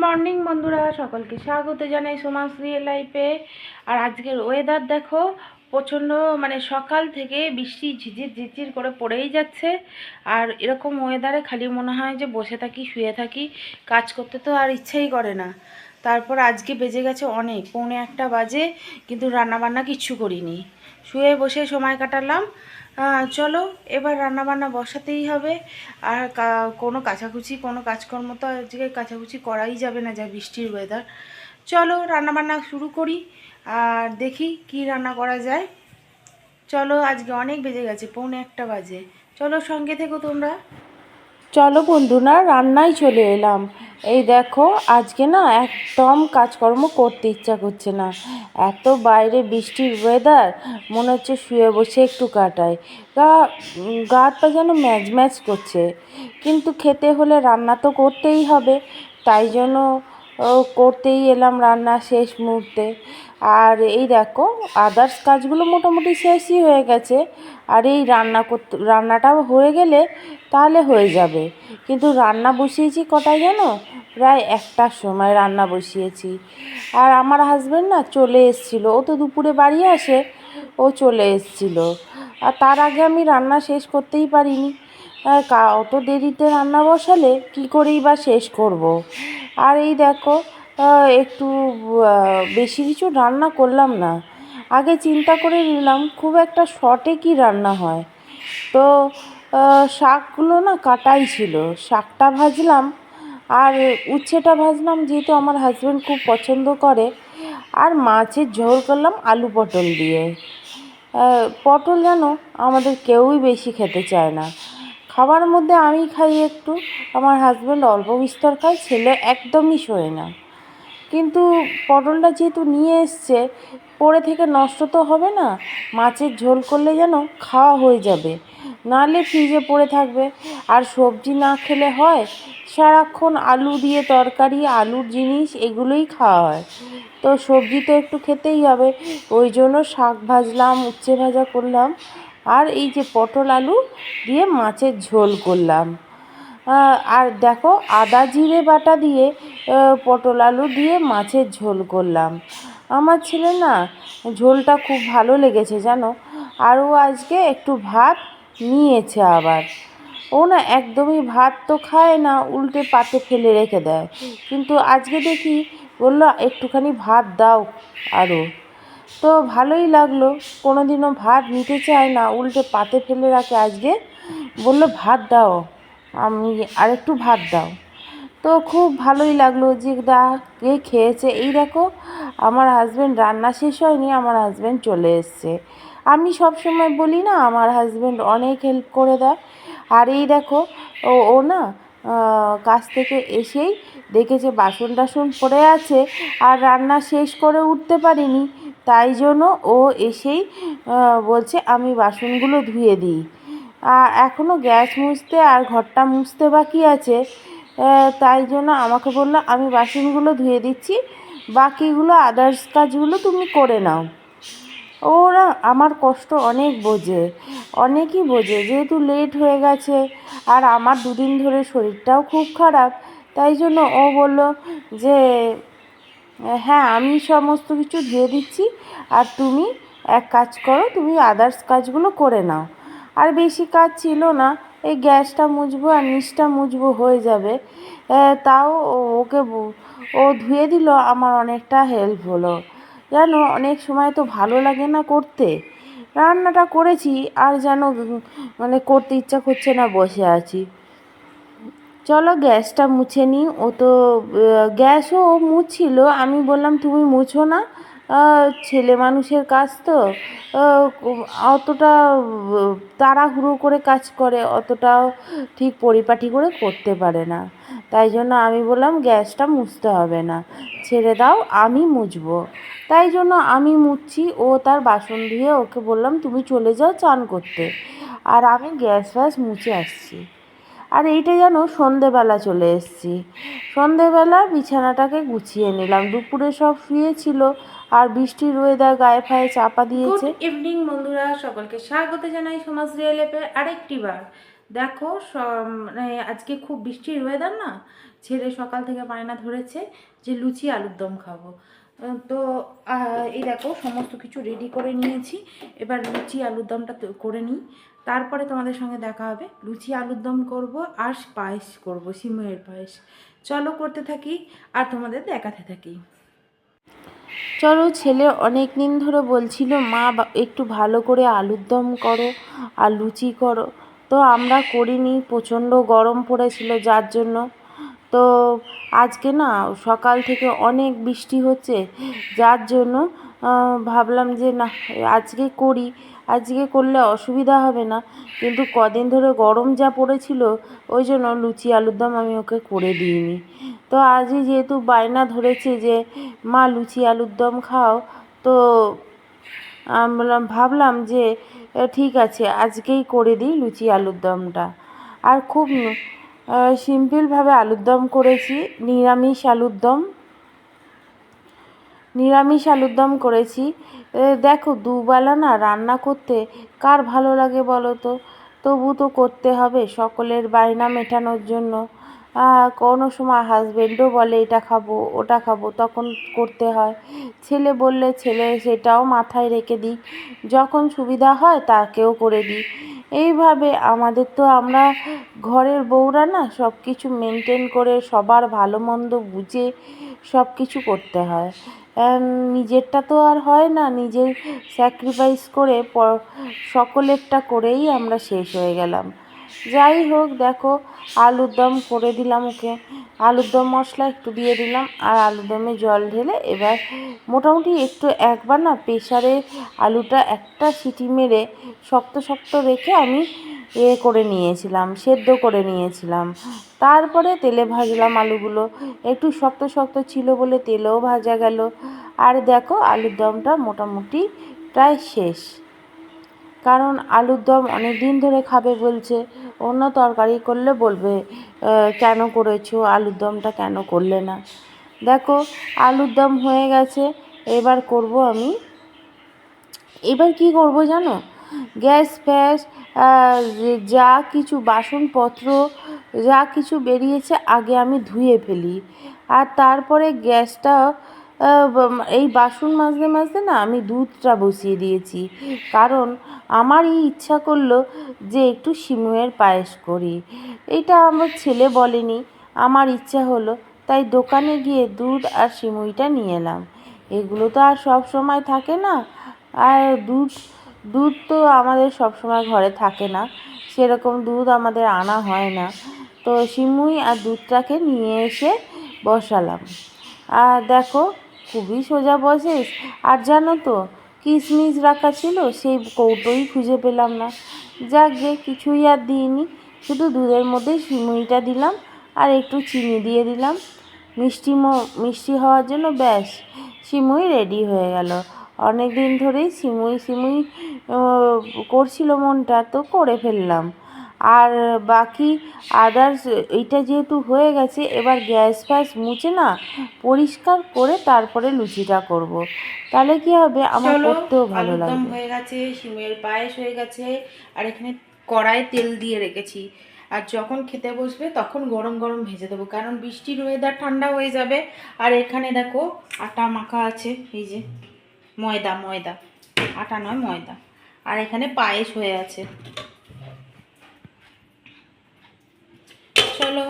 Morning বন্ধুরা, সকলকে স্বাগত জানাই সোমাস রিয়েল লাইফে। আর আজকের ওয়েদার দেখো, প্রচণ্ড সকাল থেকে বৃষ্টি ঝিঝির ঝিঝির করে পড়েই যাচ্ছে। আর এরকম ওয়েদারে খালি মনে হয় যে বসে থাকি, শুয়ে থাকি, কাজ করতে তো আর ইচ্ছাই করে না। তারপর আজকে বেজে গেছে অনেক, 1:45 বাজে, কিন্তু রান্নাবান্না কিচ্ছু করিনি, শুয়ে বসে সময় কাটালাম। চলো এবার রান্নাবান্না বসাতেই হবে। আর কোনো কাচাকুচি কোনো কাজকর্ম তো আজকে কাচাকুচি করাই যাবে না, যা বৃষ্টির ওয়েদার। চলো রান্নাবান্না শুরু করি আর দেখি কি রান্না করা যায়। চলো, আজকে অনেক বেজে গেছে, 1:45 বাজে। চলো সঙ্গে থেকো তোমরা। চলো বন্ধুরা, রান্নায় চলে এলাম। এই দেখো, আজকে না একদম কাজকর্ম করতে ইচ্ছা করছে না, এত বাইরে বৃষ্টির ওয়েদার, মনে হচ্ছে শুয়ে বসে একটু কাটাই। গা হাত পা যেন ম্যাজ ম্যাজ করছে, কিন্তু খেতে হলে রান্না তো করতেই হবে, তাই জন্য করতেই এলাম রান্না শেষ মুহূর্তে। আর এই দেখো, আদার্স কাজগুলো মোটামুটি শেষই হয়ে গেছে। আর এই রান্নাটাও হয়ে গেলে তাহলে হয়ে যাবে। কিন্তু রান্না বসিয়েছি কটায় জানো? প্রায় 1টার সময় রান্না বসিয়েছি। আর আমার হাজব্যান্ড না চলে এসেছিলো, ও তো দুপুরে বাড়ি আসে, ও চলে এসেছিলো। আর তার আগে আমি রান্না শেষ করতেই পারিনি। অত দেরিতে রান্না বসালে কী করেই বা শেষ করব। আর এই দেখো, একটু বেশি কিছু রান্না করলাম না, আগে চিন্তা করে নিলাম খুব একটা শর্টে কি রান্না হয়। তো শাকগুলো না কাটাই ছিল, শাকটা ভাজলাম আর উচ্ছেটা ভাজলাম, যেহেতু আমার হাজব্যান্ড খুব পছন্দ করে। আর মাছের ঝোল করলাম আলু পটল দিয়ে। পটল যেন আমাদের কেউই বেশি খেতে চায় না, খাবার মধ্যে আমি খাই একটু, আমার হাজব্যান্ড অল্প বিস্তর খায়, ছেলে একদমই শোয় না। কিন্তু পটলটা যেহেতু নিয়ে এসছে, পড়ে থেকে নষ্ট তো হবে না, মাছের ঝোল করলে যেন খাওয়া হয়ে যাবে, নাহলে ফ্রিজে পড়ে থাকবে। আর সবজি না খেলে হয়, সারাক্ষণ আলু দিয়ে তরকারি, আলুর জিনিস এগুলোই খাওয়া হয়, তো সবজি তো একটু খেতেই হবে। ওই জন্য শাক ভাজলাম, উচ্ছে ভাজা করলাম, আর এই যে পটল আলু দিয়ে মাছের ঝোল করলাম। আর দেখো, আদা জিরে বাটা দিয়ে পটল আলু দিয়ে মাছের ঝোল করলাম। আমার ছেলে না ঝোলটা খুব ভালো লেগেছে জানো, আর ও আজকে একটু ভাত নিয়েছে আবার। ও না একদমই ভাত তো খায় না, উল্টে পাতে ফেলে রেখে দেয়, কিন্তু আজকে দেখি বললো একটুখানি ভাত দাও আরও। তো ভালোই লাগলো, কোনো দিনও ভাত নিতে চায় না, উল্টে পাতে ফেলে রাখে, আজকে বললো ভাত দাও, আমি আরেকটু ভাত দাও। তো খুব ভালোই লাগলো যে কে খেয়েছে। এই দেখো, আমার হাজব্যান্ড রান্না শেষ হয়নি, আমার হাজব্যান্ড চলে এসছে। আমি সব সময় বলি না, আমার হাজব্যান্ড অনেক হেল্প করে দেয়। আর এই দেখো, ও না কাজ থেকে এসেই দেখেছে বাসন টাসন পড়ে আছে, আর রান্না শেষ করে উঠতে পারিনি, তাই জন্য ও এসেই বলছে আমি বাসনগুলো ধুয়ে দিই। এখনও গ্যাস মুছতে আর ঘরটা মুছতে বাকি আছে, তাই জন্য আমাকে বললো আমি বাসনগুলো ধুয়ে দিচ্ছি, বাকিগুলো আদার্স কাজগুলো তুমি করে নাও। ওরা আমার কষ্ট অনেক বোঝে, অনেকই বোঝে, যেহেতু লেট হয়ে গেছে, আর আমার দুদিন ধরে শরীরটাও খুব খারাপ, তাই জন্য ও বলল যে হ্যাঁ আমি সমস্ত কিছু ধুয়ে দিচ্ছি, আর তুমি এক কাজ করো, তুমি আদার্স কাজগুলো করে নাও। আর বেশি কাজ ছিল না, এই গ্যাসটা মুছবো আর নিচটা মুছবো, হয়ে যাবে। তাও ও ধুয়ে দিল, আমার অনেকটা হেল্প হলো জানো। অনেক সময় তো ভালো লাগে না করতে, রান্নাটা করেছি আর যেন করতে ইচ্ছা করছে না, বসে আছি। চলো গ্যাসটা মুছে নিই। ও তো গ্যাসও ও মুছছিল, আমি বললাম তুমি মুছো না, ছেলে মানুষের কাজ তো, অতটা তাড়াহুড়ো করে কাজ করে, অতটাও ঠিক পরিপাটি করে করতে পারে না, তাই জন্য আমি বললাম গ্যাসটা মুছতে হবে না, ছেড়ে দাও আমি মুছবো। তাই জন্য আমি মুছছি, ও তার বাসন ধুয়ে, ওকে বললাম তুমি চলে যাও চান করতে, আর আমি গ্যাস ফ্যাস মুছে আসছি। আর এইটা যেন সন্ধেবেলা চলে এসেছি, সন্ধেবেলা বিছানাটাকে গুছিয়ে নিলাম, দুপুরে সব শুয়েছিল, আর বৃষ্টির ওয়েদার গায়ে ফায়ে চাপা দিয়েছে। গুড ইভিনিং বন্ধুরা, সকলকে স্বাগত জানাই সমাজ রিয়েল লাইফে আরেকটি বার। দেখো মানে আজকে খুব বৃষ্টির ওয়েদার না, ছেলে সকাল থেকে বায়না ধরেছে যে লুচি আলুর দম খাবো। তো এই দেখো সমস্ত কিছু রেডি করে নিয়েছি। এবার লুচি আলুর দমটা করে নিই, তারপরে তোমাদের সঙ্গে দেখা হবে। লুচি আলুর দম করব আর পায়েস করব, সিমইয়ের পায়েস। চলো করতে থাকি আর তোমাদের দেখাতে থাকি। চলো, ছেলে অনেক দিন ধরে বলছিল মা একটু ভালো করে আলুর দম করো আর লুচি করো। তো আমরা করিনি, প্রচণ্ড গরম পড়েছিল যার জন্য। তো আজকে না সকাল থেকে অনেক বৃষ্টি হচ্ছে, যার জন্য ভাবলাম যে না আজকে করি, আজকে করলে অসুবিধা হবে না। কিন্তু কদিন ধরে গরম যা পড়েছিল ওই জন্য লুচি আলুর দম আমি ওকে করে দিইনি। তো আজই যেহেতু বায়না ধরেছে যে মা লুচি আলুর দম খাও, তো ভাবলাম যে ঠিক আছে আজকেই করে দিই লুচি আলুর দমটা। আর খুব সিম্পলভাবে আলুর দম করেছি, নিরামিষ আলুর দম করেছি। দেখো দুবেলা না রান্না করতে কার ভালো লাগে বলো তো, তবু তো করতে হবে সকলের বায়না মেটানোর জন্য। কোনো সময় হাজবেন্ডও বলে এটা খাবো ওটা খাবো, তখন করতে হয়। ছেলে বললে ছেলে সেটাও মাথায় রেখে দিই, যখন সুবিধা হয় তাকেও করে দিই। এইভাবে আমাদের তো আমরা ঘরের বউরা না সব কিছু মেনটেন করে সবার ভালো মন্দ বুঝে সব কিছু করতে হয়। নিজেরটা তো আর হয় না, নিজের স্যাক্রিফাইস করে সকলেরটা করেই আমরা শেষ হয়ে গেলাম। যাই হোক, দেখো আলুর দম করে দিলাম ওকে, আলুর দম মশলা একটু দিয়ে দিলাম আর আলুর দমে জল ঢেলে এবার মোটামুটি একটু একবার না প্রেশারে আলুটা একটা সিটি মেরে শক্ত শক্ত রেখে আমি করে নিয়েছিলাম, সেদ্ধ করে নিয়েছিলাম। তারপরে তেলে ভাজলাম আলুগুলো, একটু শক্ত শক্ত ছিল বলে তেলেও ভাজা গেল। আর দেখো আলুর দমটা মোটামুটি প্রায় শেষ, কারণ আলুর দম অনেক দিন ধরে খাবে বলছে। অন্য তরকারি করলে বলবে কেন করেছো, আলুর দমটা কেন করলে না। দেখো আলুর দম হয়ে গেছে। এবার কি করব জানো, গ্যাস ফ্যাস যা কিছু বাসনপত্র যা কিছু বেরিয়েছে আগে আমি ধুয়ে ফেলি। আর তারপরে গ্যাসটা এই বাসন মাজতে মাজতে না আমি দুধটা বসিয়ে দিয়েছি, কারণ আমারই ইচ্ছা করলো যে একটু সিমইয়ের পায়েস করি। এটা আমার ছেলে বলেনি, আমার ইচ্ছা হলো, তাই দোকানে গিয়ে দুধ আর সিমইটা নিয়ে এলাম। এগুলো তো আর সব সময় থাকে না, আর দুধ তো আমাদের সব সময় ঘরে থাকে না, সেরকম দুধ আমাদের আনা হয় না। তো সিমুই আর দুধটাকে নিয়ে এসে বসালাম। আর দেখো খুবই সোজা প্রসেস। আর জানো তো কিশমিশ রাখা ছিল, সেই কৌটোই খুঁজে পেলাম না। যাক গে, কিছুই আর দিইনি, শুধু দুধের মধ্যে সিমুইটা দিলাম আর একটু চিনি দিয়ে দিলাম মিষ্টি হওয়ার জন্য, ব্যাস সিমুই রেডি হয়ে গেল। অনেক দিন ধরেই সিমুই করছিল মনটা, তো করে ফেললাম। আর বাকি আদার্স এইটা যেহেতু হয়ে গেছে, এবার গ্যাস ফ্যাস মুছে না পরিষ্কার করে তারপরে লুচিটা করব। তাহলে কি হবে, আমার করতেও ভালো লাগবে। আলুর দম হয়ে গেছে, সিমের পায়েস হয়ে গেছে, আর এখানে কড়াই তেল দিয়ে রেখেছি। আর যখন খেতে বসবে তখন গরম গরম ভেজে দেবো, কারণ বৃষ্টির ওয়েদার ঠান্ডা হয়ে যাবে। আর এখানে দেখো আটা মাখা আছে, এই যে ময়দা, আটা নয় ময়দা। আর এখানে পায়েস হয়ে আছে। চলো,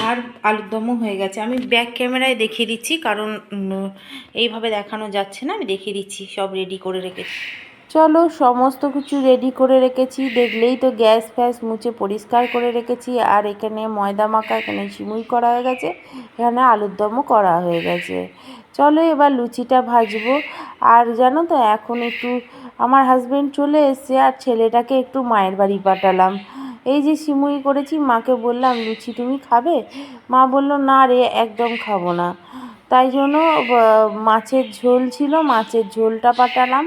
আর আলুর দমও হয়ে গেছে। আমি ব্যাক ক্যামেরায় দেখিয়ে দিচ্ছি, কারণ এইভাবে দেখানো যাচ্ছে না, আমি দেখিয়ে দিচ্ছি সব রেডি করে রেখেছি। চলো, সমস্ত কিছু রেডি করে রেখেছি, দেখলেই তো গ্যাস ফ্যাস মুছে পরিষ্কার করে রেখেছি। আর এখানে ময়দা মাখা, এখানে সিমুই করা হয়ে গেছে, এখানে আলুর দমও করা হয়ে গেছে। চলো এবার লুচিটা ভাজবো। আর জানো তো এখন একটু আমার হাজব্যান্ড চলে এসছে, আর ছেলেটাকে একটু মায়ের বাড়ি পাঠালাম। এই যে সিমুই করেছি, মাকে বললাম লুচি তুমি খাবে? মা বলল না রে, একদম খাবো না। তাই জন্য মাছের ঝোল ছিল, মাছের ঝোলটা পাঠালাম,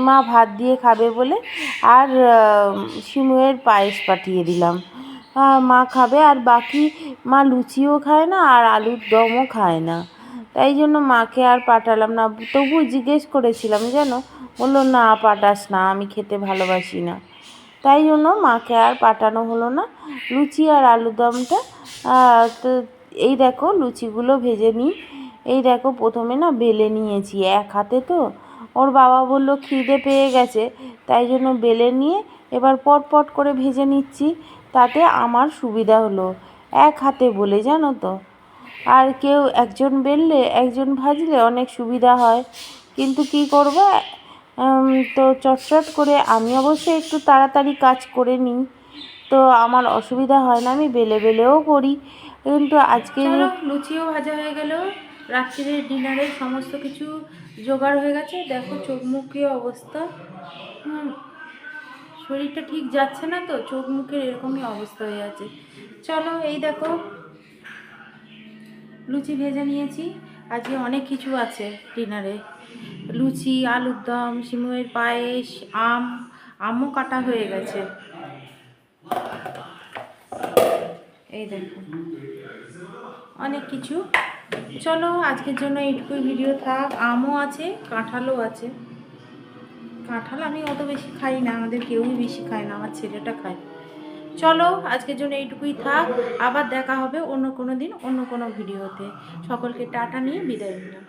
মা ভাত দিয়ে খাবে বলে। আর সিমুইয়ের পায়েস পাঠিয়ে দিলাম, মা খাবে। আর বাকি মা লুচিও খায় না আর আলুর দমও খায় না, তাই জন্য মাকে আর পাঠালাম না। তবু জিজ্ঞেস করেছিলাম, যেন বললো না পাঠাস না, আমি খেতে ভালোবাসি না। তাই জন্য মাকে আর পাঠানো হলো না। লুচি আর আলুরদমটা তো এই দেখো লুচিগুলো ভেজে নিই। এই দেখো প্রথমে না বেলে নিয়েছি এক হাতে, তো ওর বাবা বলল খিদে পেয়ে গেছে, তাই জন্য বেলে নিয়ে এবার পট করে ভেজে নিচ্ছি। তাতে আমার সুবিধা হলো এক হাতে বলে, জানো তো। আর কেউ একজন বেললে একজন ভাজলে অনেক সুবিধা হয়, কিন্তু কি করব, তো চটচট করে আমি অবশ্যই একটু তাড়াতাড়ি কাজ করে নিই, তো আমার অসুবিধা হয় না, আমি বেলেও করি। কিন্তু আজকে লুচিও ভাজা হয়ে গেল, রাত্রির ডিনারের সমস্ত কিছু জোগাড় হয়ে গেছে। দেখো চোখ মুখের অবস্থা, শরীরটা ঠিক যাচ্ছে না, তো চোখ মুখের এরকমই অবস্থা হয়ে আছে। চলো এই দেখো লুচি ভেজে নিয়েছি। আজকে অনেক কিছু আছে ডিনারে, লুচি, আলুর দম, সিমুয়ের পায়েস, আমও কাটা হয়ে গেছে। এই দেখো অনেক কিছু। চলো আজকের জন্য এইটুকুই ভিডিও থাক। আমও আছে, কাঁঠালও আছে। কাঁঠাল আমি অত বেশি খাই না, আমাদের কেউই বেশি খায় না, আমার ছেলেটা খায়। চলো আজকের জন্য এইটুকুই থাক, আবার দেখা হবে অন্য কোনো দিন অন্য কোনো ভিডিওতে। সকলকে টাটা নিয়ে বিদায় নিলাম।